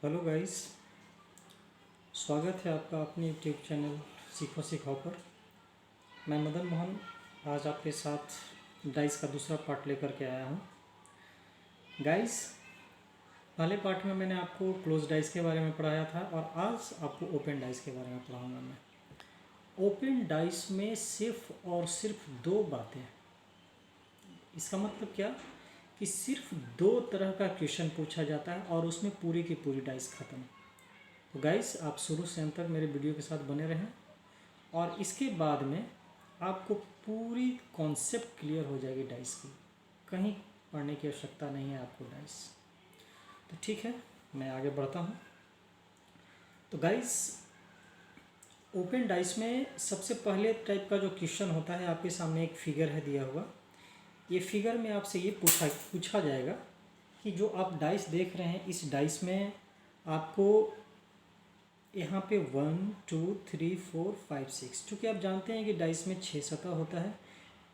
Hello guys, स्वागत है आपका अपने यूट्यूब चैनल सीखो सिखाओ पर। मैं मदन मोहन आज आपके साथ डाइस का दूसरा पार्ट लेकर के आया हूँ। गाइस, पहले पार्ट में मैंने आपको क्लोज डाइस के बारे में पढ़ाया था और आज आपको ओपन डाइस के बारे में पढ़ाऊँगा मैं। ओपन डाइस में सिर्फ और सिर्फ दो बातें हैं। इसका मतलब क्या कि सिर्फ दो तरह का क्वेश्चन पूछा जाता है और उसमें पूरी की पूरी डाइस ख़त्म। तो गाइस, आप शुरू से अंत तक मेरे वीडियो के साथ बने रहें और इसके बाद में आपको पूरी कॉन्सेप्ट क्लियर हो जाएगी डाइस की। कहीं पढ़ने की आवश्यकता नहीं है आपको डाइस। तो ठीक है, मैं आगे बढ़ता हूँ। तो गाइस, ओपन डाइस में सबसे पहले टाइप का जो क्वेश्चन होता है, आपके सामने एक फिगर है दिया हुआ। ये फिगर में आपसे ये पूछा जाएगा कि जो आप डाइस देख रहे हैं, इस डाइस में आपको यहाँ पे 1 2 3 4 5 6, चूँकि आप जानते हैं कि डाइस में 6 सतह होता है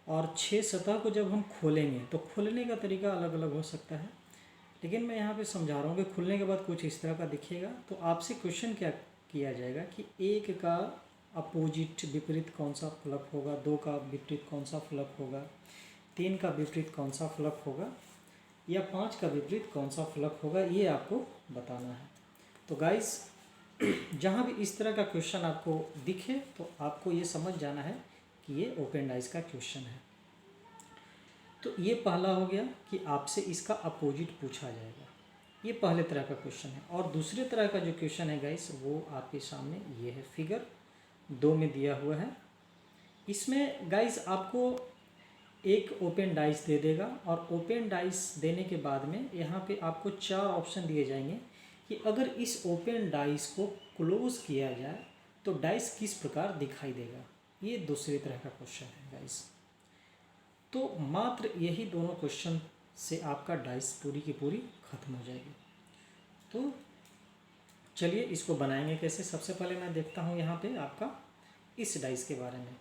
और 6 सतह को जब हम खोलेंगे तो खोलने का तरीका अलग अलग हो सकता है, लेकिन मैं यहाँ पे समझा रहा हूँ कि खुलने के बाद कुछ इस तरह का दिखेगा। तो आपसे क्वेश्चन क्या किया जाएगा कि 1 का अपोजिट विपरीत कौन सा फलक होगा, 2 का विपरीत कौन सा फलक होगा, 3 का विपरीत कौन सा फलक होगा या 5 का विपरीत कौन सा फलक होगा, ये आपको बताना है। तो गाइस, जहाँ भी इस तरह का क्वेश्चन आपको दिखे तो आपको ये समझ जाना है कि ये ओपन डाइस का क्वेश्चन है। तो ये पहला हो गया कि आपसे इसका अपोजिट पूछा जाएगा, ये पहले तरह का क्वेश्चन है। और दूसरे तरह का जो क्वेश्चन है गाइस, वो आपके सामने ये है, फिगर 2 में दिया हुआ है। इसमें गाइस आपको एक ओपन डाइस दे देगा और ओपन डाइस देने के बाद में यहाँ पे आपको 4 ऑप्शन दिए जाएंगे कि अगर इस ओपन डाइस को क्लोज किया जाए तो डाइस किस प्रकार दिखाई देगा। ये दूसरी तरह का क्वेश्चन है गाइस। तो मात्र यही दोनों क्वेश्चन से आपका डाइस पूरी की पूरी खत्म हो जाएगी। तो चलिए इसको बनाएंगे कैसे। सबसे पहले मैं देखता हूँ यहाँ पे आपका इस डाइस के बारे में।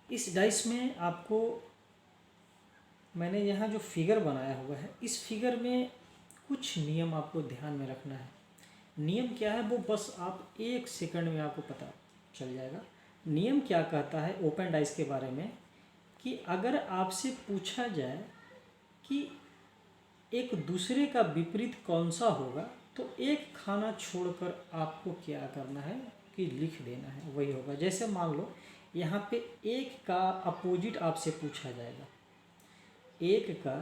इस डाइस में आपको मैंने यहाँ जो फिगर बनाया हुआ है, इस फिगर में कुछ नियम आपको ध्यान में रखना है। नियम क्या है वो बस आप 1 सेकंड में आपको पता चल जाएगा। नियम क्या कहता है ओपन डाइस के बारे में कि अगर आपसे पूछा जाए कि एक दूसरे का विपरीत कौन सा होगा, तो एक खाना छोड़कर आपको क्या करना है कि लिख देना है, वही होगा। जैसे मान लो यहाँ पे 1 का अपोजिट आपसे पूछा जाएगा, 1 का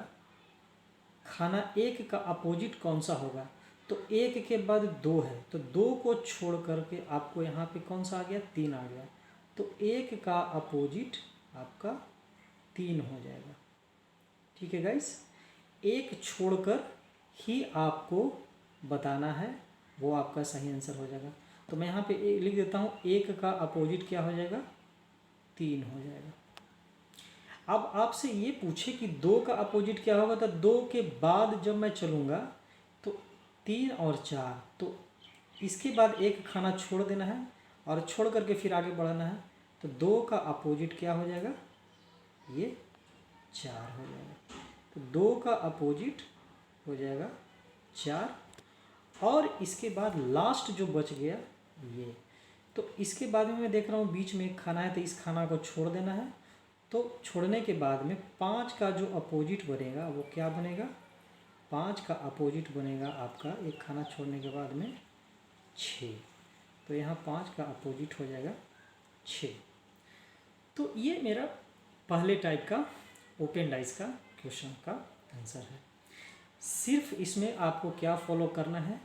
खाना 1 का अपोजिट कौन सा होगा, तो 1 के बाद 2 है, तो 2 को छोड़ करके आपको यहाँ पे कौन सा आ गया, 3 आ गया। तो 1 का अपोजिट आपका 3 हो जाएगा। ठीक है गाइस, 1 छोड़कर ही आपको बताना है, वो आपका सही आंसर हो जाएगा। तो मैं यहाँ पे लिख देता हूँ, 1 का अपोजिट क्या हो जाएगा, 3 हो जाएगा। अब आपसे ये पूछे कि 2 का अपोजिट क्या होगा, तो 2 के बाद जब मैं चलूँगा तो 3 और 4, तो इसके बाद 1 खाना छोड़ देना है और छोड़ करके फिर आगे बढ़ना है। तो 2 का अपोजिट क्या हो जाएगा, ये 4 हो जाएगा। तो 2 का अपोजिट हो जाएगा 4 और इसके बाद लास्ट जो बच गया ये। तो इसके बाद में मैं देख रहा हूँ बीच में एक खाना है, तो इस खाना को छोड़ देना है। तो छोड़ने के बाद में 5 का जो अपोजिट बनेगा वो क्या बनेगा, 5 का अपोजिट बनेगा आपका एक खाना छोड़ने के बाद में 6। तो यहाँ 5 का अपोजिट हो जाएगा 6। तो ये मेरा पहले टाइप का ओपन डाइस का क्वेश्चन का आंसर है। सिर्फ इसमें आपको क्या फॉलो करना है,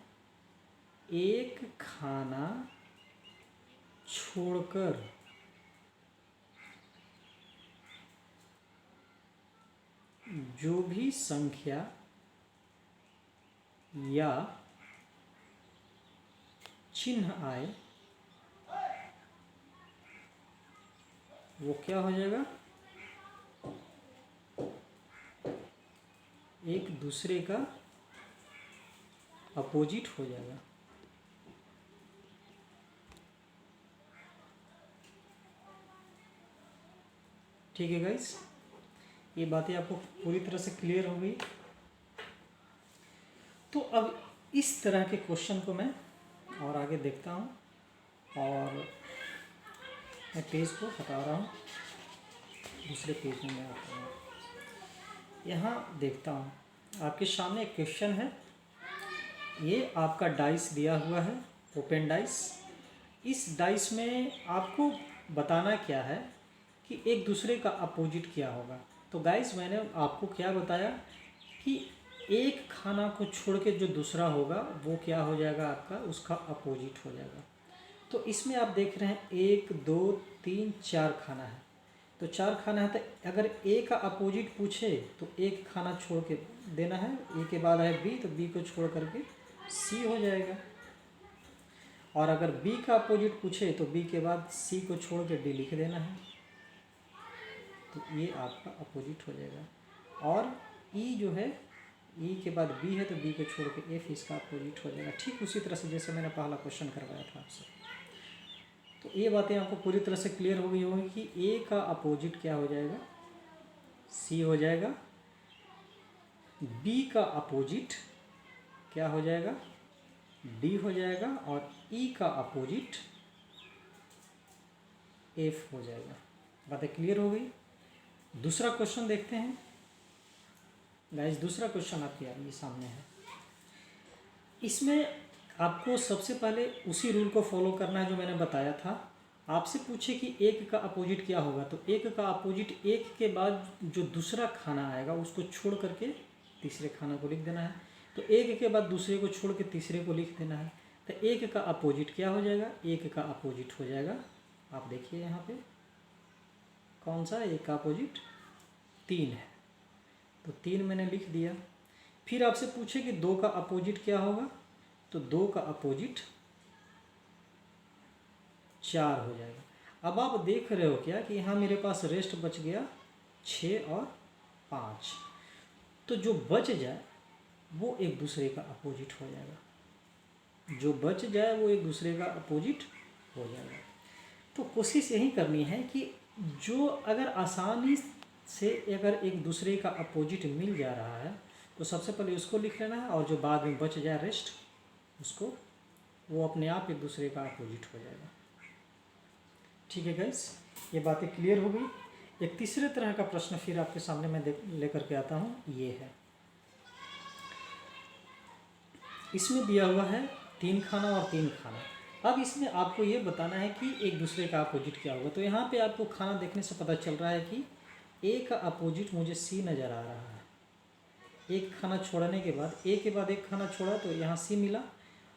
एक खाना छोड़कर जो भी संख्या या चिन्ह आए वो क्या हो जाएगा, एक दूसरे का अपोजिट हो जाएगा। ठीक है गाइस, ये बातें आपको पूरी तरह से क्लियर हो गई। तो अब इस तरह के क्वेश्चन को मैं और आगे देखता हूँ, और मैं पेज को हटा रहा हूँ, दूसरे पेज में मैं आता हूँ। यहाँ देखता हूँ आपके सामने एक क्वेश्चन है। ये आपका डाइस दिया हुआ है, ओपन डाइस। इस डाइस में आपको बताना क्या है कि एक दूसरे का अपोजिट क्या होगा। तो गाइस मैंने आपको क्या बताया कि एक खाना को छोड़ के जो दूसरा होगा वो क्या हो जाएगा, आपका उसका अपोजिट हो जाएगा। तो इसमें आप देख रहे हैं 1 2 3 4 खाना है। तो 4 खाना है, तो अगर ए का अपोजिट पूछे तो एक खाना छोड़ के देना है। ए के बाद है बी, तो बी को छोड़ करके सी हो जाएगा। और अगर बी का अपोजिट पूछे तो बी के बाद सी को छोड़ के डी लिख देना है। तो ये आपका अपोजिट हो जाएगा। और ई जो है, ई के बाद बी है तो बी को छोड़ के एफ इसका अपोजिट हो जाएगा। ठीक उसी तरह से जैसे मैंने पहला क्वेश्चन करवाया था आपसे। तो ये बातें आपको पूरी तरह से क्लियर हो गई होंगी कि ए का अपोजिट क्या हो जाएगा, सी हो जाएगा। बी का अपोजिट क्या हो जाएगा, डी हो जाएगा। और ई का अपोजिट एफ हो जाएगा। बातें क्लियर हो गई। दूसरा क्वेश्चन देखते हैं गाइस। दूसरा क्वेश्चन आपके ये सामने है। इसमें आपको सबसे पहले उसी रूल को फॉलो करना है जो मैंने बताया था। आपसे पूछे कि एक का अपोजिट क्या होगा, तो एक का अपोजिट एक के बाद जो दूसरा खाना आएगा उसको छोड़ करके तीसरे खाना को लिख देना है। तो एक के बाद दूसरे को छोड़ के तीसरे को लिख देना है। तो एक का अपोजिट क्या हो जाएगा, एक का अपोजिट हो जाएगा, आप देखिए यहाँ पे कौन सा, एक का अपोजिट 3 है। तो 3 मैंने लिख दिया। फिर आपसे पूछे कि 2 का अपोजिट क्या होगा, तो 2 का अपोजिट 4 हो जाएगा। अब आप देख रहे हो क्या कि यहाँ मेरे पास रेस्ट बच गया 6 और 5। तो जो बच जाए वो एक दूसरे का अपोजिट हो जाएगा। जो बच जाए वो एक दूसरे का अपोजिट हो जाएगा। तो कोशिश यही करनी है कि जो अगर आसानी से अगर एक दूसरे का अपोजिट मिल जा रहा है तो सबसे पहले उसको लिख लेना है, और जो बाद में बच जाए रेस्ट उसको, वो अपने आप एक दूसरे का अपोजिट हो जाएगा। ठीक है गाइस, ये बातें क्लियर हो गई। एक तीसरे तरह का प्रश्न फिर आपके सामने मैं लेकर के आता हूँ। ये है, इसमें दिया हुआ है 3 खाना और 3 खाना। अब इसमें आपको ये बताना है कि एक दूसरे का अपोजिट क्या होगा। तो यहाँ पे आपको खाना देखने से पता चल रहा है कि ए का अपोजिट मुझे सी नज़र आ रहा है। एक खाना छोड़ने के बाद, ए के बाद एक खाना छोड़ा तो यहाँ सी मिला।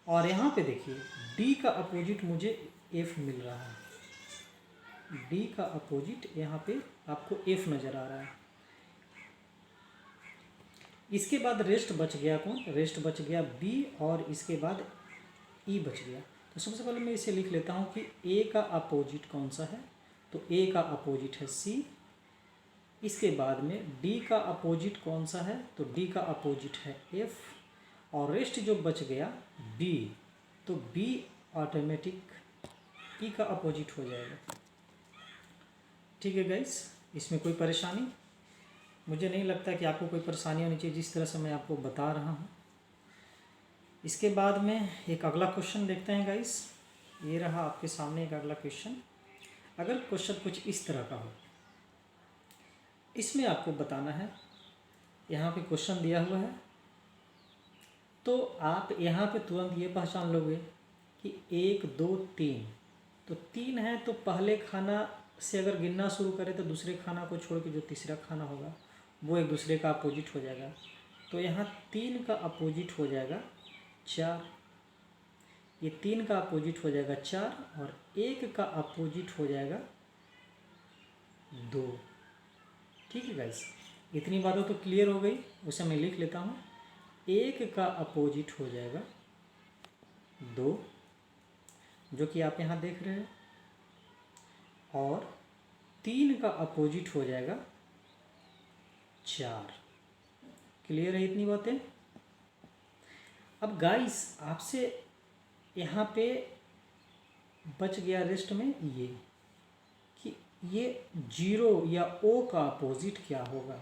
और यहाँ पे देखिए डी का अपोजिट मुझे एफ मिल रहा है। डी का अपोजिट यहाँ पे आपको एफ नज़र आ रहा है। इसके बाद रेस्ट बच गया कौन, रेस्ट बच गया बी, और इसके बाद ई बच गया। तो सबसे पहले मैं इसे लिख लेता हूँ कि ए का अपोजिट कौन सा है, तो ए का अपोजिट है सी। इसके बाद में डी का अपोजिट कौन सा है, तो डी का अपोजिट है एफ। और रेस्ट जो बच गया बी, तो बी ऑटोमेटिक ई का अपोजिट हो जाएगा। ठीक है गाइस, इसमें कोई परेशानी मुझे नहीं लगता कि आपको कोई परेशानी होनी चाहिए जिस तरह से मैं आपको बता रहा हूँ। इसके बाद में एक अगला क्वेश्चन देखते हैं गाइस। ये रहा आपके सामने एक अगला क्वेश्चन। अगर क्वेश्चन कुछ इस तरह का हो, इसमें आपको बताना है, यहाँ पे क्वेश्चन दिया हुआ है, तो आप यहाँ पे तुरंत ये पहचान लोगे कि 1 2 3, तो 3 है तो पहले खाना से अगर गिनना शुरू करें तो दूसरे खाना को छोड़ के जो तीसरा खाना होगा वो एक दूसरे का अपोजिट हो जाएगा। तो यहाँ 3 का अपोजिट हो जाएगा 4, ये 3 का अपोजिट हो जाएगा 4, और 1 का अपोजिट हो जाएगा 2। ठीक है गाइस, इतनी बातों तो क्लियर हो गई। उसे मैं लिख लेता हूँ। 1 का अपोजिट हो जाएगा 2, जो कि आप यहाँ देख रहे हैं, और 3 का अपोजिट हो जाएगा 4। क्लियर है इतनी बातें। अब गाइस आपसे यहाँ पे बच गया रेस्ट में ये कि ये 0 या ओ का अपोजिट क्या होगा।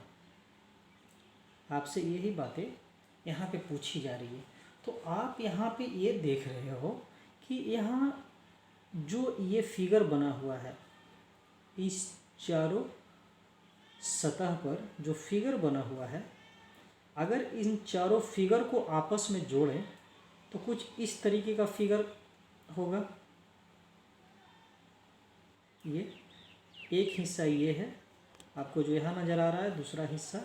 आपसे यही बातें यहाँ पे पूछी जा रही है। तो आप यहाँ पे ये देख रहे हो कि यहाँ जो ये फिगर बना हुआ है, इस चारों सतह पर जो फिगर बना हुआ है, अगर इन चारों फिगर को आपस में जोड़ें तो कुछ इस तरीके का फिगर होगा। ये एक हिस्सा ये है आपको जो यहाँ नज़र आ रहा है, दूसरा हिस्सा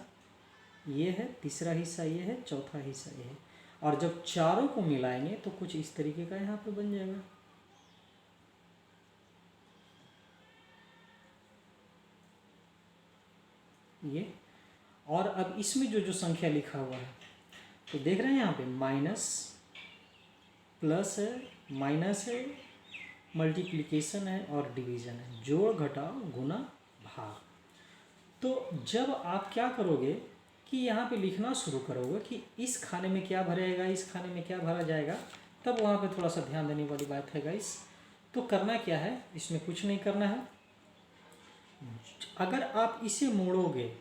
ये है, तीसरा हिस्सा ये है, चौथा हिस्सा ये है। और जब चारों को मिलाएंगे तो कुछ इस तरीके का यहाँ पे बन जाएगा। ये और अब इसमें जो जो संख्या लिखा हुआ है तो देख रहे हैं यहाँ पे माइनस प्लस है, माइनस है, मल्टीप्लिकेशन है और डिवीज़न है, जोड़ घटाव गुना भाग। तो जब आप क्या करोगे कि यहाँ पे लिखना शुरू करोगे कि इस खाने में क्या भरेगा, इस खाने में क्या भरा जाएगा, तब वहाँ पे थोड़ा सा ध्यान देने वाली बात है गाइस। तो करना क्या है, इसमें कुछ नहीं करना है। अगर आप इसे मोड़ोगे,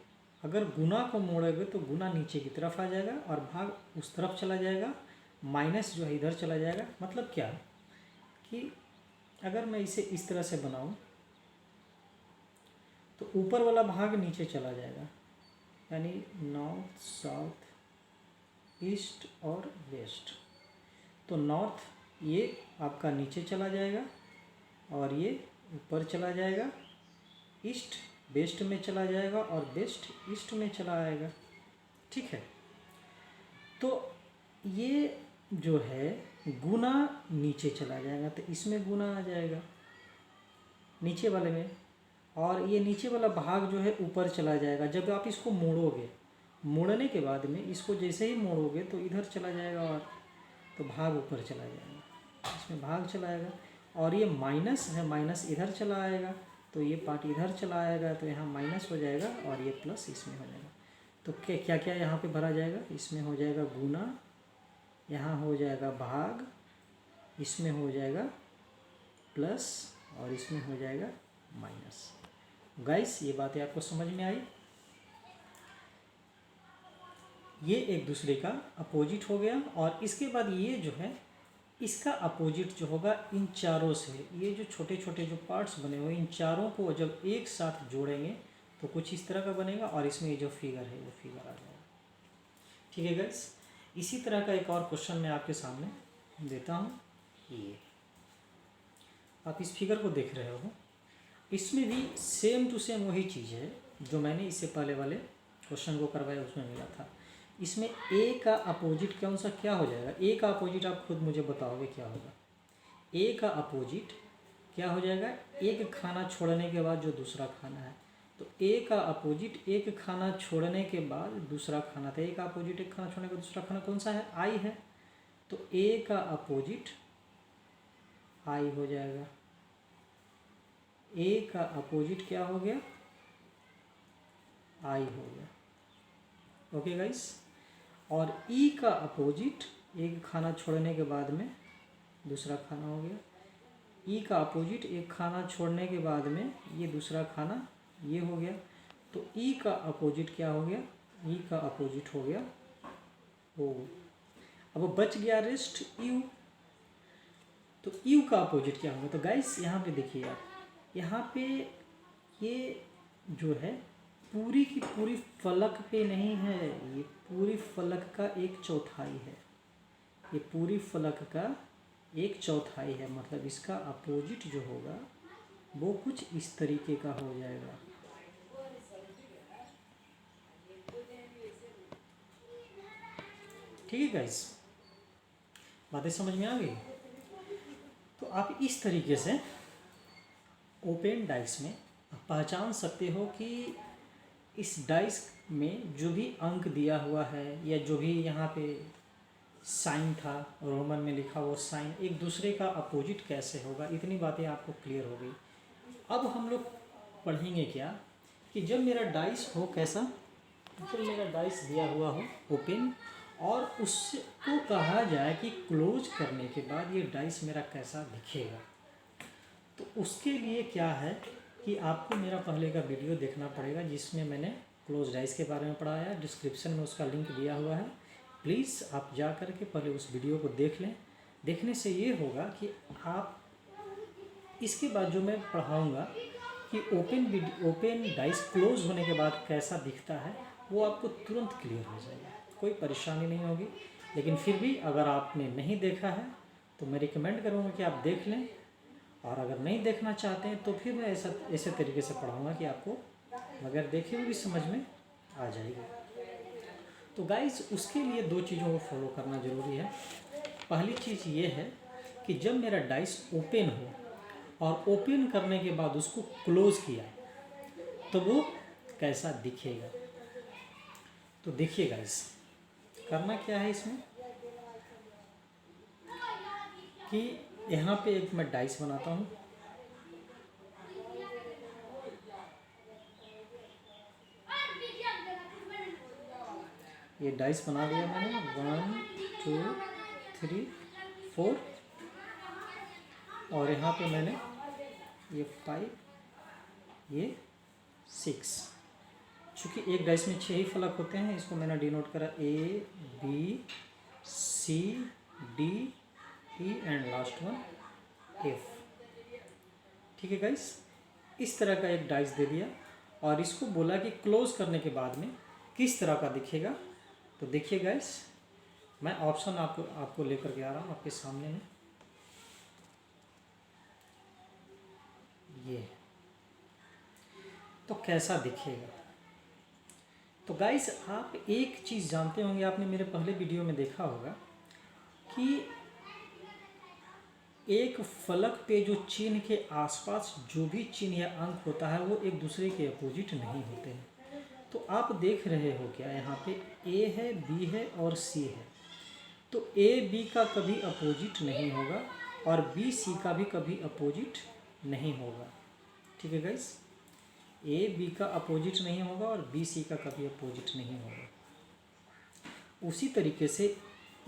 अगर गुना को मोड़ोगे तो गुना नीचे की तरफ आ जाएगा और भाग उस तरफ चला जाएगा, माइनस जो है इधर चला जाएगा। मतलब क्या कि अगर मैं इसे इस तरह से बनाऊं तो ऊपर वाला भाग नीचे चला जाएगा, यानी नॉर्थ, साउथ, ईस्ट और वेस्ट। तो नॉर्थ ये आपका नीचे चला जाएगा और ये ऊपर चला जाएगा, ईस्ट वेस्ट में चला जाएगा और वेस्ट ईस्ट में चला आएगा। ठीक है, तो ये जो है गुना नीचे चला जाएगा तो इसमें गुना आ जाएगा नीचे वाले में, और ये नीचे वाला भाग जो है ऊपर चला जाएगा। जब आप इसको मोड़ोगे, मोड़ने के बाद में इसको जैसे ही मोड़ोगे तो इधर चला जाएगा और तो भाग ऊपर चला जाएगा, इसमें भाग चला आएगा। और ये माइनस है, माइनस इधर चला आएगा तो ये पार्ट इधर चला आएगा तो यहाँ माइनस हो जाएगा और ये प्लस इसमें हो जाएगा। तो क्या क्या यहाँ पे भरा जाएगा, इसमें हो जाएगा गुना, यहाँ हो जाएगा भाग, इसमें हो जाएगा प्लस और इसमें हो जाएगा माइनस। गाइस ये बातें आपको समझ में आई? ये एक दूसरे का अपोजिट हो गया। और इसके बाद ये जो है इसका अपोजिट जो होगा इन चारों से, ये जो छोटे छोटे जो पार्ट्स बने हुए इन चारों को जब एक साथ जोड़ेंगे तो कुछ इस तरह का बनेगा और इसमें ये जो फिगर है वो फिगर आ जाएगा। ठीक है गाइस, इसी तरह का एक और क्वेश्चन मैं आपके सामने देता हूँ। ये आप इस फिगर को देख रहे हो, इसमें भी सेम टू सेम वही चीज़ है जो मैंने इससे पहले वाले क्वेश्चन को करवाया उसमें मिला था। इसमें ए का अपोजिट कौन सा क्या हो जाएगा, ए का अपोजिट आप खुद मुझे बताओगे क्या होगा। ए का अपोजिट क्या हो जाएगा, एक खाना छोड़ने के बाद जो दूसरा खाना है, तो ए का अपोजिट एक खाना छोड़ने के बाद दूसरा खाना था। ए का अपोजिट एक खाना छोड़ने का दूसरा खाना कौन सा है, आई है। तो ए का अपोजिट आई हो जाएगा। ए का अपोजिट क्या हो गया, आई हो गया। ओके गाइस, और ई का अपोजिट एक खाना छोड़ने के बाद में दूसरा खाना हो गया। ई का अपोजिट एक खाना छोड़ने के बाद में ये दूसरा खाना ये हो गया। तो ई का अपोजिट क्या हो गया, ई का अपोजिट हो गया ओ। अब बच गया रेस्ट यू। तो यू का अपोजिट क्या होगा, तो गाइस यहाँ पे देखिए आप, यहाँ पे ये जो है पूरी की पूरी फलक पे नहीं है, ये पूरी फलक का एक चौथाई है। ये पूरी फलक का एक चौथाई है, मतलब इसका अपोजिट जो होगा वो कुछ इस तरीके का हो जाएगा। ठीक है गाइस, बातें समझ में आ गई? तो आप इस तरीके से ओपन डाइस में पहचान सकते हो कि इस डाइस में जो भी अंक दिया हुआ है या जो भी यहाँ पे साइन था रोमन में लिखा वो साइन एक दूसरे का अपोजिट कैसे होगा, इतनी बातें आपको क्लियर हो गई। अब हम लोग पढ़ेंगे क्या कि जब मेरा डाइस हो कैसा, जब मेरा डाइस दिया हुआ हो ओपन और उसको कहा जाए कि क्लोज करने के बाद ये डाइस मेरा कैसा दिखेगा, तो उसके लिए क्या है कि आपको मेरा पहले का वीडियो देखना पड़ेगा जिसमें मैंने क्लोज डाइस के बारे में पढ़ाया। डिस्क्रिप्शन में उसका लिंक दिया हुआ है, प्लीज़ आप जा कर के पहले उस वीडियो को देख लें। देखने से ये होगा कि आप इसके बाद जो मैं पढ़ाऊँगा कि ओपन डाइस क्लोज होने के बाद कैसा दिखता है, वो आपको तुरंत क्लियर हो जाएगा, कोई परेशानी नहीं होगी। लेकिन फिर भी अगर आपने नहीं देखा है तो मैं रिकमेंड करूँगा कि आप देख लें, और अगर नहीं देखना चाहते हैं तो फिर मैं ऐसे तरीके से पढ़ाऊँगा कि आपको बगैर देखे हुए भी समझ में आ जाएगी। तो गाइस, उसके लिए दो चीज़ों को फॉलो करना ज़रूरी है। पहली चीज़ ये है कि जब मेरा डाइस ओपन हो और ओपन करने के बाद उसको क्लोज़ किया तो वो कैसा दिखेगा। तो देखिए गाइस, करना क्या है इसमें कि यहाँ पे एक मैं डाइस बनाता हूँ। ये डाइस बना दिया मैंने, 1 2 3 4, और यहाँ पे मैंने ये 5, ये 6। चूँकि एक डाइस में 6 ही फलक होते हैं, इसको मैंने डिनोट करा A B C D E and last one F। ठीक है गाइस, इस तरह का एक डाइस दे दिया और इसको बोला कि क्लोज करने के बाद में किस तरह का दिखेगा। तो देखिए गाइस, मैं ऑप्शन आपको लेकर के आ रहा हूँ आपके सामने में। ये तो कैसा दिखेगा। तो गाइस, आप एक चीज़ जानते होंगे, आपने मेरे पहले वीडियो में देखा होगा कि एक फलक पे जो चिन्ह के आसपास जो भी चिन्ह या अंक होता है वो एक दूसरे के अपोजिट नहीं होते हैं। तो आप देख रहे हो क्या, यहाँ पे A है, B है और C है। तो A B का कभी अपोजिट नहीं होगा और B C का भी कभी अपोजिट नहीं होगा। ठीक है गाइस, A B का अपोजिट नहीं होगा और B C का कभी अपोजिट नहीं होगा। उसी तरीके से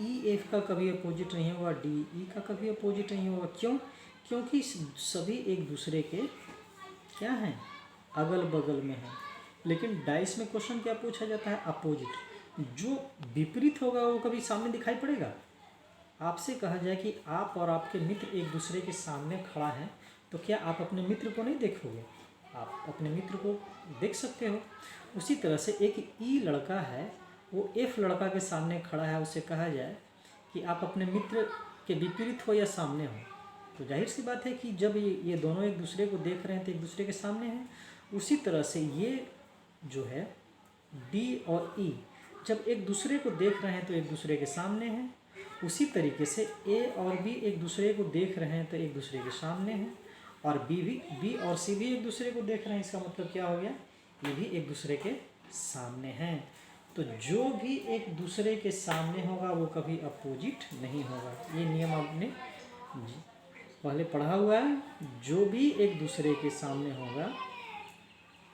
E F का कभी अपोजिट नहीं होगा, D E का कभी अपोजिट नहीं होगा। क्यों? क्योंकि सभी एक दूसरे के क्या हैं, अगल बगल में हैं। लेकिन डाइस में क्वेश्चन क्या पूछा जाता है, अपोजिट। जो विपरीत होगा वो कभी सामने दिखाई पड़ेगा। आपसे कहा जाए कि आप और आपके मित्र एक दूसरे के सामने खड़ा है, तो क्या आप अपने मित्र को नहीं देखोगे? आप अपने मित्र को देख सकते हो। उसी तरह से एक ई लड़का है, वो एफ लड़का के सामने खड़ा है, उससे कहा जाए कि आप अपने मित्र के विपरीत हो या सामने हो, तो जाहिर सी बात है कि जब ये दोनों एक दूसरे को देख रहे हैं तो एक दूसरे के सामने हैं। उसी तरह से ये जो है डी और ई जब एक दूसरे को देख रहे हैं तो एक दूसरे के सामने हैं। उसी तरीके से ए और बी एक दूसरे को देख रहे हैं तो एक दूसरे के सामने हैं, और बी और सी भी एक दूसरे को देख रहे हैं। इसका मतलब क्या हो गया, ये भी एक दूसरे के सामने हैं। तो जो भी एक दूसरे के सामने होगा वो कभी अपोजिट नहीं होगा। ये नियम आपने पहले पढ़ा हुआ है। जो भी एक दूसरे के सामने होगा,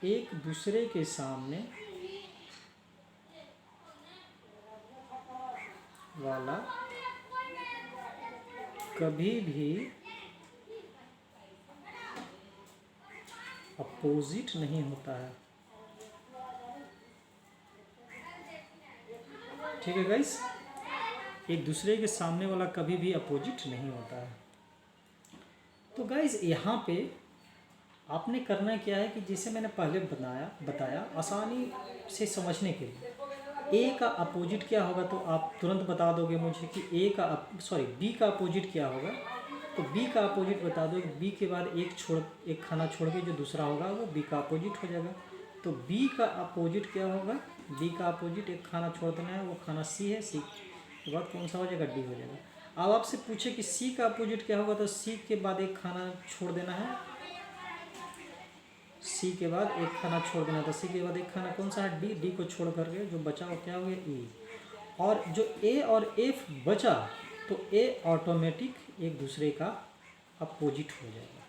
एक दूसरे के सामने वाला कभी भी अपोजिट नहीं होता है। ठीक है गाइस, एक दूसरे के सामने वाला कभी भी अपोजिट नहीं होता है। तो गाइस, यहाँ पे आपने करना क्या है कि जैसे मैंने पहले बताया आसानी से समझने के लिए, ए का अपोजिट क्या होगा तो आप तुरंत बता दोगे मुझे कि बी का अपोजिट क्या होगा। तो बी का अपोजिट बता दो, बी के बाद एक खाना छोड़ के जो दूसरा होगा वो बी का अपोजिट हो जाएगा। तो बी का अपोजिट क्या होगा, बी का अपोजिट एक खाना छोड़ देना है, वो खाना सी है, सी के बाद कौन सा हो जाएगा, डी हो जाएगा। अब आपसे पूछे कि सी का अपोजिट क्या होगा, तो सी के बाद एक खाना छोड़ देना है, सी के बाद एक खाना छोड़ देना, तो सी के बाद एक खाना कौन सा है, डी को छोड़ करके जो बचा वो क्या हो गया, ई। और जो ए और एफ बचा तो ए ऑटोमेटिक एक दूसरे का अपोजिट हो जाएगा।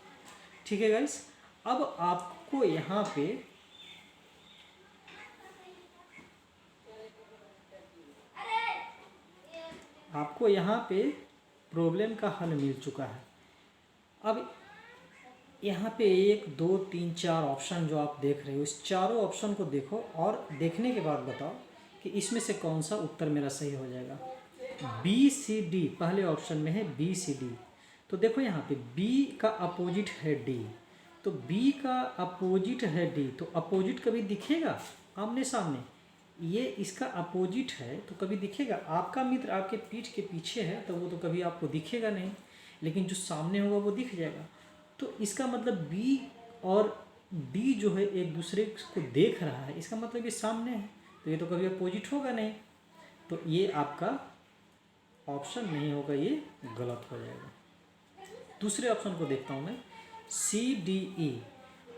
ठीक है गाइस, अब आपको यहाँ पे प्रॉब्लम का हल मिल चुका है। अब यहाँ पे 1 2 3 4 ऑप्शन जो आप देख रहे हो, इस चारों ऑप्शन को देखो और देखने के बाद बताओ कि इसमें से कौन सा उत्तर मेरा सही हो जाएगा। बी सी डी पहले ऑप्शन में है, बी सी डी। तो देखो यहाँ पे बी का अपोजिट है डी, तो बी का अपोजिट है डी, तो अपोजिट कभी दिखेगा आमने सामने, ये इसका अपोजिट है तो कभी दिखेगा। आपका मित्र आपके पीठ के पीछे है तो वो तो कभी आपको दिखेगा नहीं, लेकिन जो सामने होगा वो दिख जाएगा। तो इसका मतलब बी और डी जो है एक दूसरे को देख रहा है, इसका मतलब ये सामने है, तो ये तो कभी अपोजिट होगा नहीं, तो ये आपका ऑप्शन नहीं होगा, ये गलत हो जाएगा। दूसरे ऑप्शन को देखता हूँ मैं, सी डी ई।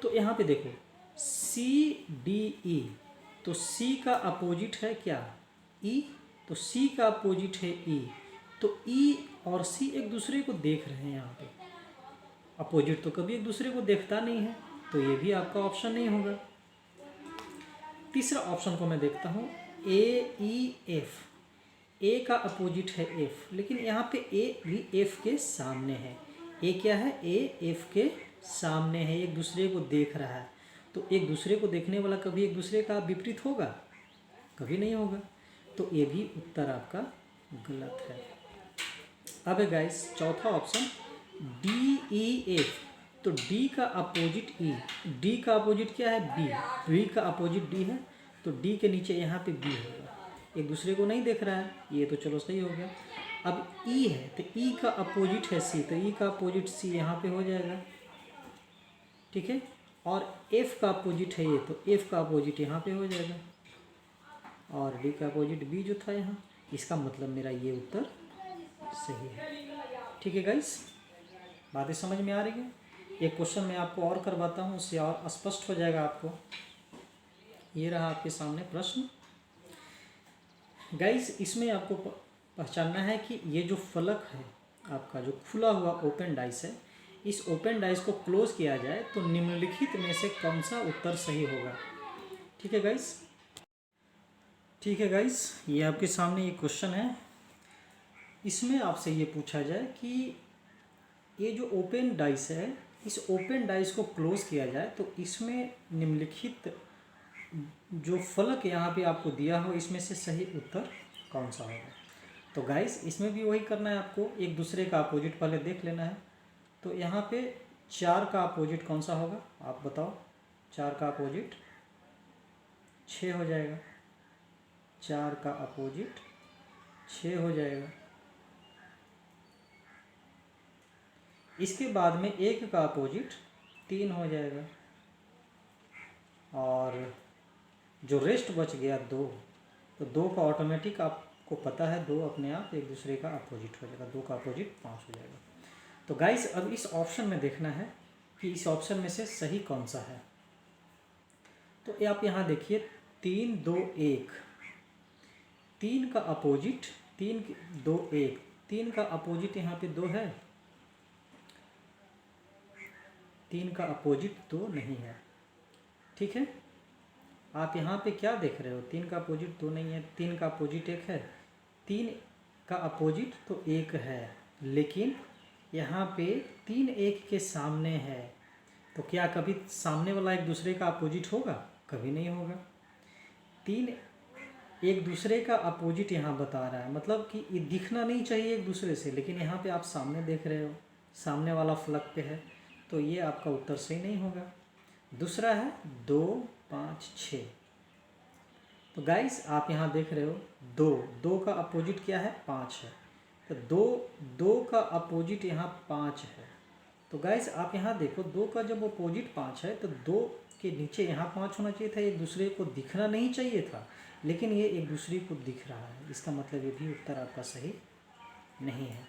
तो यहाँ पे देखो सी डी ई, तो सी का अपोजिट है क्या, ई, तो सी का अपोजिट है ई, तो ई और सी एक दूसरे को देख रहे हैं। यहाँ पे अपोजिट तो कभी एक दूसरे को देखता नहीं है, तो ये भी आपका ऑप्शन नहीं होगा। तीसरा ऑप्शन को मैं देखता हूँ, ए ई एफ। ए का अपोजिट है एफ, लेकिन यहाँ पे ए भी एफ के सामने है। ए क्या है, ए एफ के सामने है, एक दूसरे को देख रहा है। तो एक दूसरे को देखने वाला कभी एक दूसरे का विपरीत होगा, कभी नहीं होगा, तो ये भी उत्तर आपका गलत है। अब है गाइस चौथा ऑप्शन, डी ई एफ। तो डी का अपोजिट ई, डी का अपोजिट क्या है, बी, बी का अपोजिट डी है, तो डी के नीचे यहाँ पे बी होगा, एक दूसरे को नहीं देख रहा है, ये तो चलो सही हो गया। अब ई है, तो ई का अपोजिट है सी, तो ई का अपोजिट सी यहाँ पे हो जाएगा, ठीक है। और एफ का अपोजिट है ये, तो एफ का अपोजिट यहाँ पे हो जाएगा, और डी का अपोजिट बी जो था यहाँ, इसका मतलब मेरा ये उत्तर सही है। ठीक है गाइस, बातें समझ में आ रही है। एक क्वेश्चन मैं आपको और करवाता हूँ, उससे और स्पष्ट हो जाएगा आपको। ये रहा आपके सामने प्रश्न। गाइस इसमें आपको पहचानना है कि ये जो फलक है आपका, जो खुला हुआ ओपन डाइस है, इस ओपन डाइस को क्लोज किया जाए तो निम्नलिखित में से कौन सा उत्तर सही होगा। ठीक है गाइस, ठीक है गाइस, ये आपके सामने ये क्वेश्चन है। इसमें आपसे ये पूछा जाए कि ये जो ओपन डाइस है, इस ओपन डाइस को क्लोज किया जाए तो इसमें निम्नलिखित जो फलक यहाँ पे आपको दिया हो, इसमें से सही उत्तर कौन सा होगा। तो गाइस इसमें भी वही करना है आपको, एक दूसरे का अपोजिट पहले देख लेना है। तो यहाँ पे 4 का अपोजिट कौन सा होगा, आप बताओ। 4 का अपोजिट 6 हो जाएगा, 4 का अपोजिट 6 हो जाएगा। इसके बाद में 1 का अपोजिट 3 हो जाएगा, और जो रेस्ट बच गया 2, तो 2 का ऑटोमेटिक आपको पता है, 2 अपने आप एक दूसरे का अपोजिट हो जाएगा, 2 का अपोजिट 5 हो जाएगा। तो गाइस अब इस ऑप्शन में देखना है कि इस ऑप्शन में से सही कौन सा है। तो आप यहाँ देखिए 3 2 1, 3 का अपोजिट 3 2 1, 3 का अपोजिट यहाँ पे 2 है, 3 का अपोजिट 2 नहीं है। ठीक है, आप यहाँ पे क्या देख रहे हो, 3 का अपोजिट 2 नहीं है, 3 का अपोजिट 1 है, 3 का अपोजिट तो 1 है, लेकिन यहाँ पे 3 1 के सामने है, तो क्या कभी सामने वाला एक दूसरे का अपोजिट होगा, कभी नहीं होगा। 3 एक दूसरे का अपोजिट यहाँ बता रहा है, मतलब कि ये दिखना नहीं चाहिए एक दूसरे से, लेकिन यहाँ पे आप सामने देख रहे हो, सामने वाला फलक पे है, तो ये आपका उत्तर सही नहीं होगा। दूसरा है 2 5 6। तो गाइस आप यहाँ देख रहे हो 2 का अपोजिट क्या है, 5 है, तो 2 का अपोजिट यहाँ 5 है। तो गाइस आप यहाँ देखो 2 का जब अपोजिट 5 है तो 2 के नीचे यहाँ 5 होना चाहिए था, एक दूसरे को दिखना नहीं चाहिए था, लेकिन ये एक दूसरे को दिख रहा है, इसका मतलब ये भी उत्तर आपका सही नहीं है।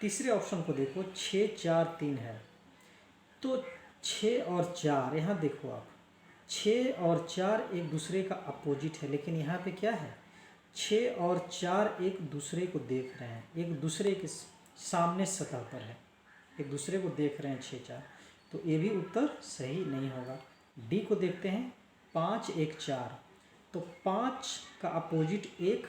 तीसरे ऑप्शन को देखो 6 4 3 है, तो 6 और 4 यहाँ देखो आप, 6 और 4 एक दूसरे का अपोजिट है, लेकिन यहाँ पे क्या है, 6 और 4 एक दूसरे को देख रहे हैं, एक दूसरे के सामने सतह पर है, एक दूसरे को देख रहे हैं 6 4, तो ये भी उत्तर सही नहीं होगा। डी को देखते हैं 5 1 4, तो 5 का अपोजिट 1,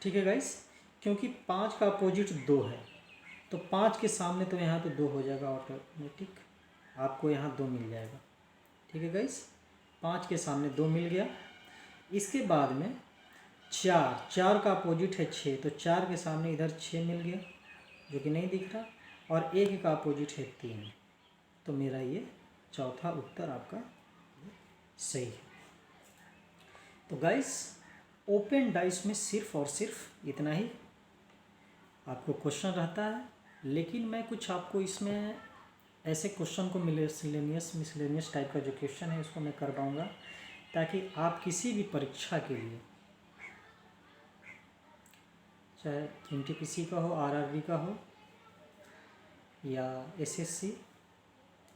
ठीक है गाइस, क्योंकि 5 का अपोजिट 2 है, तो 5 के सामने तो यहाँ तो 2 हो जाएगा ऑटोमेटिक, आपको यहाँ 2 मिल जाएगा। ठीक है गाइस, 5 के सामने 2 मिल गया। इसके बाद में 4, 4 का अपोजिट है 6, तो 4 के सामने इधर 6 मिल गया जो कि नहीं दिख रहा, और 1 का अपोजिट है 3, तो मेरा ये चौथा उत्तर आपका सही है। तो गाइस ओपन डाइस में सिर्फ और सिर्फ इतना ही आपको क्वेश्चन रहता है, लेकिन मैं कुछ आपको इसमें ऐसे क्वेश्चन को मिसलेनियस टाइप का जो क्वेश्चन है उसको मैं करवाऊँगा, ताकि आप किसी भी परीक्षा के लिए, चाहे एनटीपीसी का हो, आरआरबी का हो, या एसएससी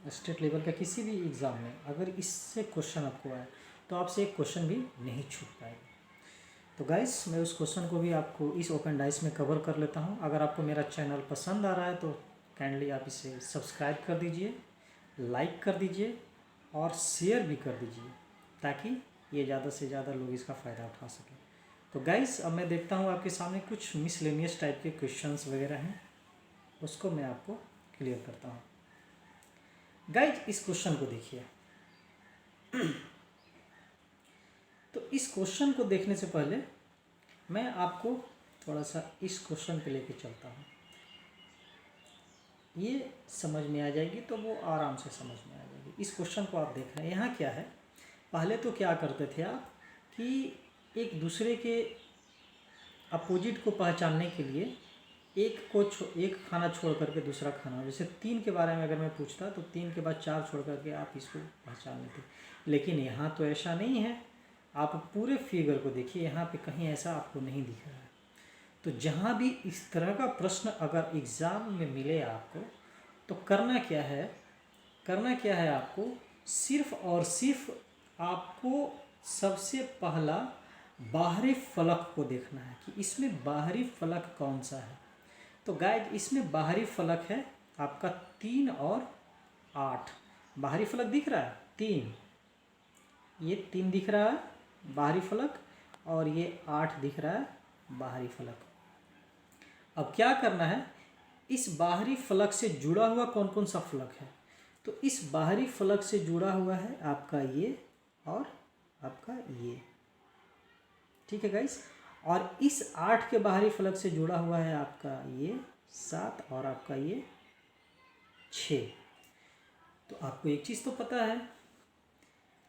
स्टेट लेवल का किसी भी एग्ज़ाम में अगर इससे क्वेश्चन आपको आए तो आपसे एक क्वेश्चन भी नहीं छूट पाएगा। तो गाइस मैं उस क्वेश्चन को भी आपको इस ओपन डाइस में कवर कर लेता हूं। अगर आपको मेरा चैनल पसंद आ रहा है तो काइंडली आप इसे सब्सक्राइब कर दीजिए, लाइक कर दीजिए और शेयर भी कर दीजिए, ताकि ये ज़्यादा से ज़्यादा लोग इसका फ़ायदा उठा सकें। तो गाइस अब मैं देखता हूँ आपके सामने कुछ मिसलेनियस टाइप के क्वेश्चंस वगैरह हैं, उसको मैं आपको क्लियर करता हूँ। गाइस इस क्वेश्चन को देखिए। तो इस क्वेश्चन को देखने से पहले मैं आपको थोड़ा सा इस क्वेश्चन पे लेके चलता हूँ, ये समझ में आ जाएगी तो वो आराम से समझ में आ जाएगी। इस क्वेश्चन को आप देख रहे हैं, यहाँ क्या है, पहले तो क्या करते थे आप कि एक दूसरे के अपोजिट को पहचानने के लिए एक खाना छोड़ करके दूसरा खाना, जैसे 3 के बारे में अगर मैं पूछता तो 3 के बाद 4 छोड़ करके आप इसको पहचान लेते, लेकिन यहाँ तो ऐसा नहीं है। आप पूरे फिगर को देखिए, यहाँ पे कहीं ऐसा आपको नहीं दिख रहा है। तो जहाँ भी इस तरह का प्रश्न अगर एग्ज़ाम में मिले आपको, तो करना क्या है आपको, सिर्फ और सिर्फ आपको सबसे पहला बाहरी फलक को देखना है कि इसमें बाहरी फलक कौन सा है। तो गाइस इसमें बाहरी फलक है आपका 3 और 8। बाहरी फलक दिख रहा है 3, ये 3 दिख रहा है बाहरी फलक, और ये 8 दिख रहा है बाहरी फलक। अब क्या करना है, इस बाहरी फलक से जुड़ा हुआ कौन कौन सा फलक है, तो इस बाहरी फलक से जुड़ा हुआ है आपका ये और आपका ये, ठीक है गाइस। और इस 8 के बाहरी फलक से जुड़ा हुआ है आपका ये 7 और आपका ये 6। तो आपको एक चीज़ तो पता है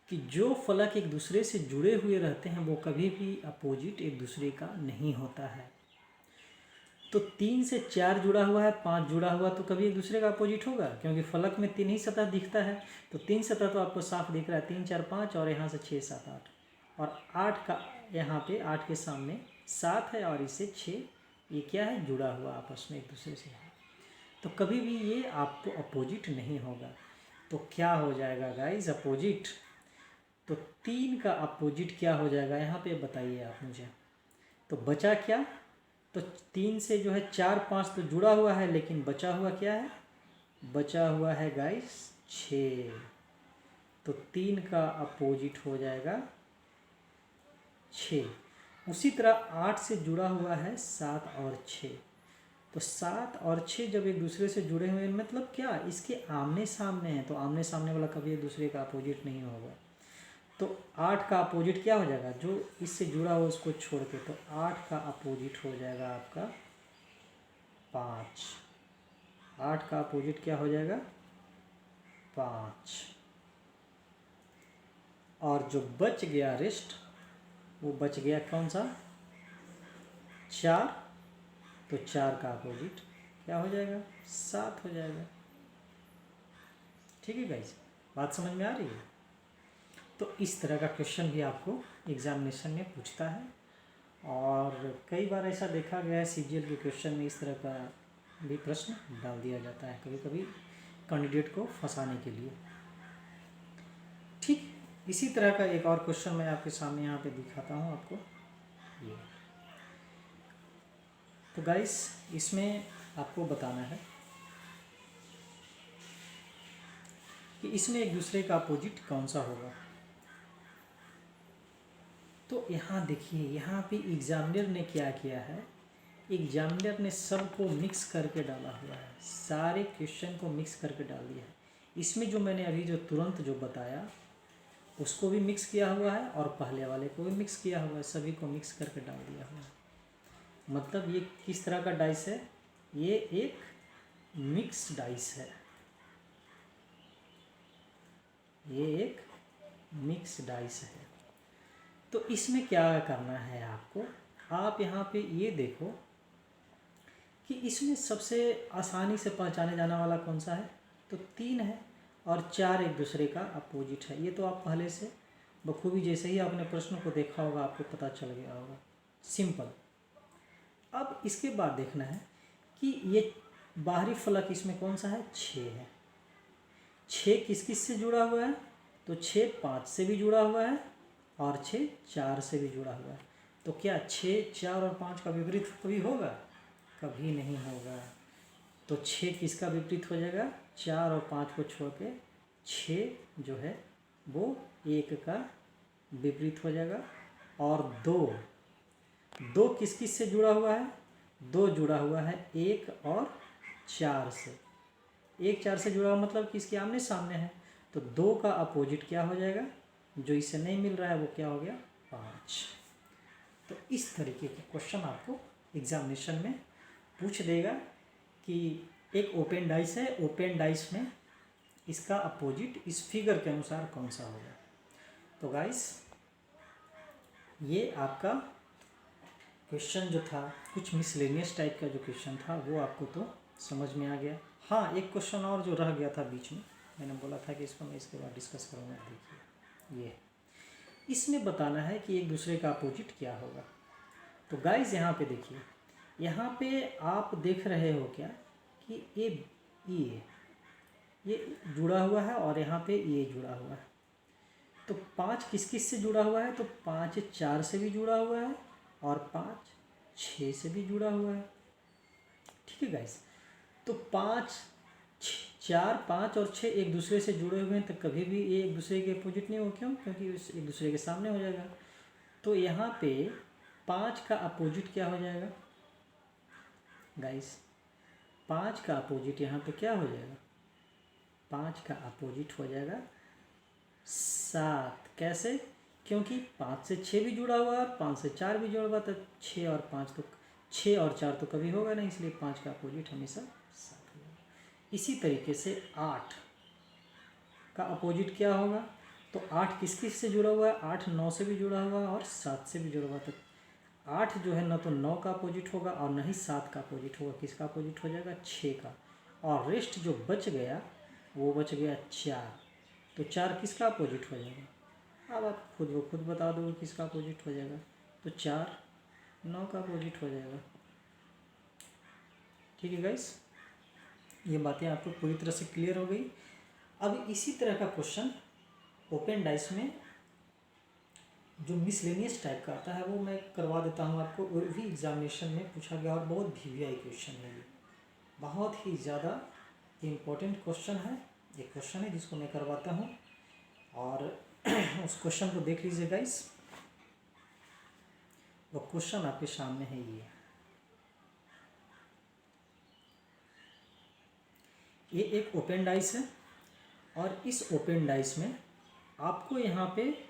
कि जो फलक एक दूसरे से जुड़े हुए रहते हैं वो कभी भी अपोजिट एक दूसरे का नहीं होता है। तो 3 से 4 जुड़ा हुआ है, 5 जुड़ा हुआ, तो कभी एक दूसरे का अपोजिट होगा, क्योंकि फलक में 3 ही सतह दिखता है। तो 3 सतह तो आपको साफ दिख रहा है, 3 4 5, और यहाँ से 6 7 8, और 8 का यहाँ पे 8 के सामने 7 है और इससे 6, ये क्या है, जुड़ा हुआ आपस में एक दूसरे से है। तो कभी भी ये आपको अपोजिट नहीं होगा। तो क्या हो जाएगा गाइस अपोजिट, तो 3 का अपोजिट क्या हो जाएगा यहाँ पे बताइए आप मुझे। तो बचा क्या, तो 3 से जो है 4 5 तो जुड़ा हुआ है, लेकिन बचा हुआ क्या है, बचा हुआ है गाइस 6। तो 3 का अपोजिट हो जाएगा 6। उसी तरह 8 से जुड़ा हुआ है 7 और 6। तो 7 और 6 जब एक दूसरे से जुड़े हुए हैं, मतलब क्या, इसके आमने सामने हैं, तो आमने सामने वाला कभी एक दूसरे का अपोजिट नहीं होगा। तो 8 का अपोजिट क्या हो जाएगा, जो इससे जुड़ा हो उसको छोड़ के, तो 8 का अपोजिट हो जाएगा आपका 5। 8 का अपोजिट क्या हो जाएगा 5। और जो बच गया रेस्ट, वो बच गया कौन सा 4। तो 4 का अपोजिट क्या हो जाएगा 7 हो जाएगा। ठीक है गाइस, बात समझ में आ रही है। तो इस तरह का क्वेश्चन भी आपको एग्जामिनेशन में पूछता है, और कई बार ऐसा देखा गया है सीजीएल के क्वेश्चन में इस तरह का भी प्रश्न डाल दिया जाता है कभी कभी कैंडिडेट को फंसाने के लिए। ठीक इसी तरह का एक और क्वेश्चन मैं आपके सामने यहाँ पे दिखाता हूँ आपको ये। तो गाइस इसमें आपको बताना है कि इसमें एक दूसरे का अपोजिट कौन सा होगा। तो यहाँ देखिए, यहाँ पे एग्जामिनर ने क्या किया है, एग्जामिनर ने सबको मिक्स करके डाला हुआ है, सारे क्वेश्चन को मिक्स करके डाल दिया है। इसमें जो मैंने अभी जो तुरंत जो बताया, उसको भी मिक्स किया हुआ है और पहले वाले को भी मिक्स किया हुआ है, सभी को मिक्स करके डाल दिया हुआ है। मतलब ये किस तरह का डाइस है, ये एक मिक्स डाइस है, ये एक मिक्स डाइस है। तो इसमें क्या करना है आपको, आप यहाँ पे ये देखो कि इसमें सबसे आसानी से पहचाने जाने वाला कौन सा है, तो 3 है और 4 एक दूसरे का अपोजिट है। ये तो आप पहले से बखूबी जैसे ही आपने प्रश्न को देखा होगा आपको पता चल गया होगा, सिंपल। अब इसके बाद देखना है कि ये बाहरी फलक इसमें कौन सा है, 6 है। 6 किस किस से जुड़ा हुआ है, तो 6 5 से भी जुड़ा हुआ है और 6 4 से भी जुड़ा हुआ है। तो क्या 6 4 और 5 का विपरीत कभी होगा, कभी नहीं होगा। तो 6 किसका विपरीत हो जाएगा, 4 और 5 को छोड़ के 6 जो है वो 1 का विपरीत हो जाएगा। और 2 किस किस से जुड़ा हुआ है, 2 जुड़ा हुआ है 1 और 4 से। 1 4 से जुड़ा हुआ मतलब कि इसके आमने सामने है, तो 2 का अपोजिट क्या हो जाएगा, जो इससे नहीं मिल रहा है वो क्या हो गया, 5। तो इस तरीके के क्वेश्चन आपको एग्जामिनेशन में पूछ देगा कि एक ओपन डाइस है, ओपन डाइस में इसका अपोजिट इस फिगर के अनुसार कौन सा होगा। तो गाइस ये आपका क्वेश्चन जो था कुछ मिसलेनियस टाइप का जो क्वेश्चन था वो आपको तो समझ में आ गया। हाँ, एक क्वेश्चन और जो रह गया था बीच में, मैंने बोला था कि इसको मैं इसके बाद डिस्कस करूँगा। देखिए ये इसमें बताना है कि एक दूसरे का अपोजिट क्या होगा। तो गाइस यहाँ पे देखिए, यहाँ पे आप देख रहे हो क्या कि ये जुड़ा हुआ है और यहाँ पे ये जुड़ा हुआ है। तो 5 किस किस से जुड़ा हुआ है, तो 5 4 से भी जुड़ा हुआ है और 5 6 से भी जुड़ा हुआ है। ठीक है गाइस, तो 4 5 और 6 एक दूसरे से जुड़े हुए हैं, तो कभी भी ये एक दूसरे के अपोजिट नहीं हो, क्यों, क्योंकि एक दूसरे के सामने हो जाएगा। तो यहाँ पे 5 का अपोजिट क्या हो जाएगा गाइस, 5 का अपोजिट यहाँ पे क्या हो जाएगा, 5 का अपोजिट हो जाएगा 7। कैसे, क्योंकि 5 से 6 भी जुड़ा हुआ है, 5 से 4 भी जुड़ा हुआ, तो 6 और 5 तो 6 और 4 तो कभी होगा नहीं, इसलिए 5 का अपोजिट हमेशा 7 होगा। इसी तरीके से 8 का अपोजिट क्या होगा, तो 8 किस किस से जुड़ा हुआ है, 8 9 से भी जुड़ा हुआ है और 7 से भी जुड़ा हुआ है। तो 8 जो है ना तो 9 का अपोजिट होगा और न ही 7 का अपोजिट होगा, किसका अपोजिट हो जाएगा, 6 का। और रेस्ट जो बच गया वो बच गया 4, तो 4 किसका अपोजिट हो जाएगा, अब आप खुद ब खुद बता दो किसका अपोजिट हो जाएगा, तो 4 9 का अपोजिट हो जाएगा। ठीक है गाइस, ये बातें आपको पूरी तरह से क्लियर हो गई। अब इसी तरह का क्वेश्चन ओपन डाइस में जो मिसलेनियस टाइप का आता है वो मैं करवा देता हूँ आपको, वो भी एग्जामिनेशन में पूछा गया और बहुत वीवीआई क्वेश्चन है, ये बहुत ही ज़्यादा इम्पोर्टेंट क्वेश्चन है। ये क्वेश्चन है जिसको मैं करवाता हूँ और उस क्वेश्चन को देख लीजिए गाइस। वो क्वेश्चन आपके सामने है, ये एक ओपन डाइस है और इस ओपन डाइस में आपको यहाँ पे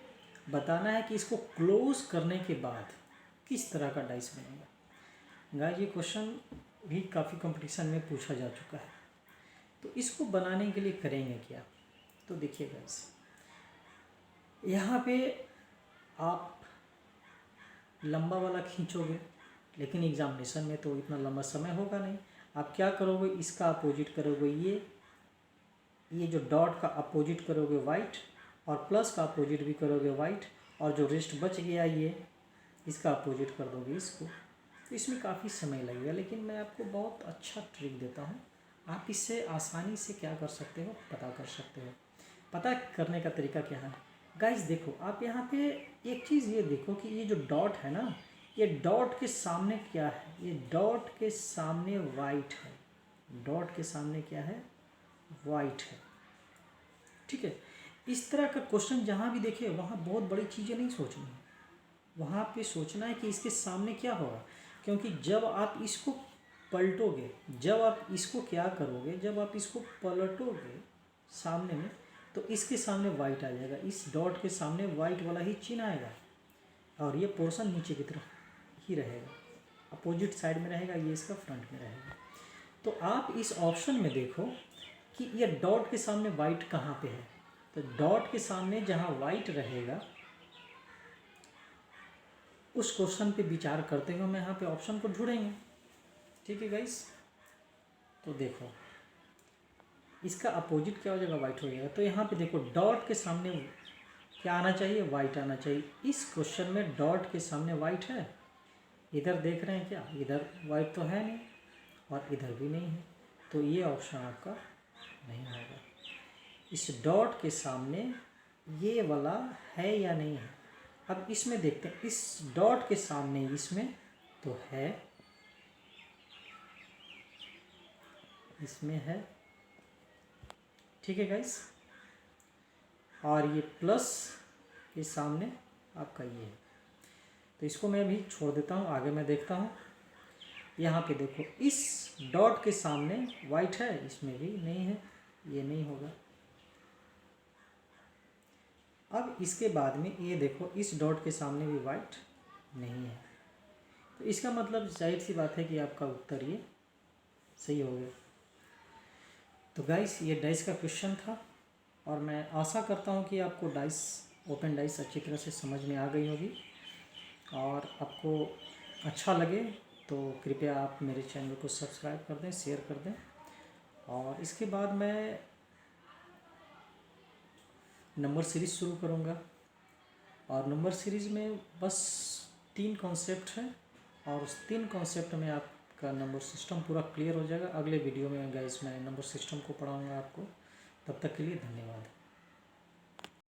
बताना है कि इसको क्लोज करने के बाद किस तरह का डाइस बनेगा। गाइस ये क्वेश्चन भी काफ़ी कंपटीशन में पूछा जा चुका है, तो इसको बनाने के लिए करेंगे क्या, तो देखिए गाइस यहाँ पे आप लंबा वाला खींचोगे, लेकिन एग्जामिनेशन में तो इतना लंबा समय होगा नहीं। आप क्या करोगे, इसका अपोजिट करोगे, ये जो डॉट का अपोजिट करोगे वाइट, और प्लस का अपोजिट भी करोगे वाइट, और जो रेस्ट बच गया ये इसका अपोजिट कर दोगे इसको। तो इसमें काफ़ी समय लगेगा, लेकिन मैं आपको बहुत अच्छा ट्रिक देता हूँ, आप इससे आसानी से क्या कर सकते हो, पता कर सकते हो। पता करने का तरीका क्या है गाइस, देखो आप यहाँ पे एक चीज़ ये देखो कि ये जो डॉट है ना, ये डॉट के सामने क्या है, ये डॉट के सामने वाइट है, डॉट के सामने क्या है, वाइट है। ठीक है, इस तरह का क्वेश्चन जहाँ भी देखे वहाँ बहुत बड़ी चीज़ें नहीं सोचनी है, वहाँ पे सोचना है कि इसके सामने क्या होगा। क्योंकि जब आप इसको पलटोगे, जब आप इसको क्या करोगे, जब आप इसको पलटोगे सामने में, तो इसके सामने वाइट आ जाएगा, इस डॉट के सामने वाइट वाला ही चिन्ह आएगा और ये पोर्शन नीचे की तरफ ही रहेगा, अपोजिट साइड में रहेगा, ये इसका फ्रंट में रहेगा। तो आप इस ऑप्शन में देखो कि ये डॉट के सामने वाइट कहाँ पे है। तो डॉट के सामने जहाँ वाइट रहेगा उस क्वेश्चन पे विचार करते हुए हम यहाँ पे ऑप्शन को ढूंढेंगे। ठीक है गाइस, तो देखो इसका अपोजिट क्या हो जाएगा, वाइट हो जाएगा। तो यहाँ पे देखो डॉट के सामने क्या आना चाहिए, वाइट आना चाहिए। इस क्वेश्चन में डॉट के सामने वाइट है, इधर देख रहे हैं क्या, इधर वाइट तो है नहीं और इधर भी नहीं है, तो ये ऑप्शन आपका नहीं होगा। इस डॉट के सामने ये वाला है या नहीं है, अब इसमें देखते हैं। इस डॉट के सामने इसमें तो है, इसमें है, ठीक है गाइस। और ये प्लस के सामने आपका ये है, तो इसको मैं भी छोड़ देता हूँ, आगे मैं देखता हूँ। यहाँ पे देखो इस डॉट के सामने वाइट है, इसमें भी नहीं है, ये नहीं होगा। अब इसके बाद में ये देखो इस डॉट के सामने भी वाइट नहीं है, तो इसका मतलब जाहिर सी बात है कि आपका उत्तर ये सही हो गया। तो गाइस ये डाइस का क्वेश्चन था और मैं आशा करता हूँ कि आपको डाइस, ओपन डाइस अच्छी तरह से समझ में आ गई होगी और आपको अच्छा लगे तो कृपया आप मेरे चैनल को सब्सक्राइब कर दें, शेयर कर दें। और इसके बाद मैं नंबर सीरीज़ शुरू करूँगा और नंबर सीरीज़ में बस 3 कॉन्सेप्ट हैं और उस 3 कॉन्सेप्ट में आपका नंबर सिस्टम पूरा क्लियर हो जाएगा। अगले वीडियो में गाइस मैं नंबर सिस्टम को पढ़ाऊँगा आपको। तब तक के लिए धन्यवाद।